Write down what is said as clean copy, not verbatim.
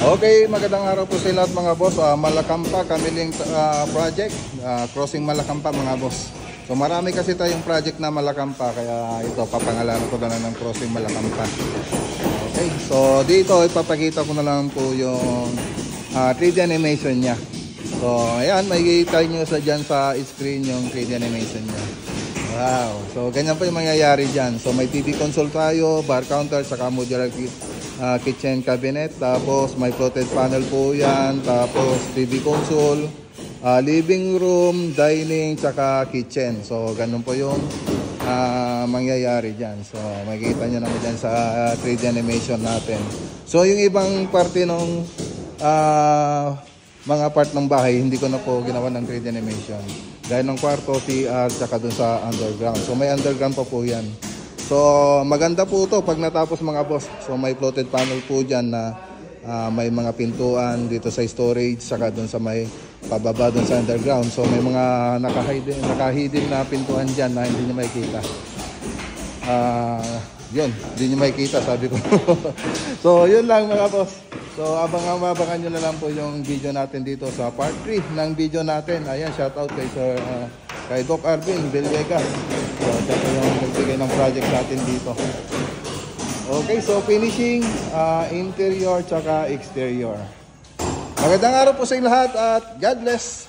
Okay, magandang araw po sa lahat mga boss. Malakampa, Kamiling project, crossing Malakampa mga boss. So marami kasi tayong project na Malakampa, kaya ito papangalanan ko na lang ng crossing Malakampa. Okay, so dito ipapakita ko na lang po yung 3D animation niya. So ayan, makikita nyo dyan sa screen yung 3D animation niya. Wow, so ganyan po yung mangyayari dyan. So may TV console tayo, bar counter, saka modular kitchen cabinet, tapos may floated panel po yan, tapos TV console, living room, dining, saka kitchen. So ganun po yung mangyayari dyan. So makikita nyo naman dyan sa 3D animation natin. So yung ibang parte ng mga part ng bahay, hindi ko na po ginawa ng 3D animation. Dahil ng kwarto, CR, saka dun sa underground. So may underground pa po yan. So maganda po ito pag natapos mga boss. So may floated panel po dyan na may mga pintuan dito sa storage, saka dun sa may pababa dun sa underground. So may mga nakahidden na pintuan dyan na hindi nyo makikita. Yun, hindi nyo makikita, sabi ko. So yun lang mga boss. So abangan nyo na lang po yung video natin dito sa part 3 ng video natin. Ayan, shoutout kay Sir kay Doc Arvin Villegas. So siya po yung nagbigay ng project natin dito. Okay, so finishing, interior tsaka exterior. Magandang araw po sa lahat at God bless.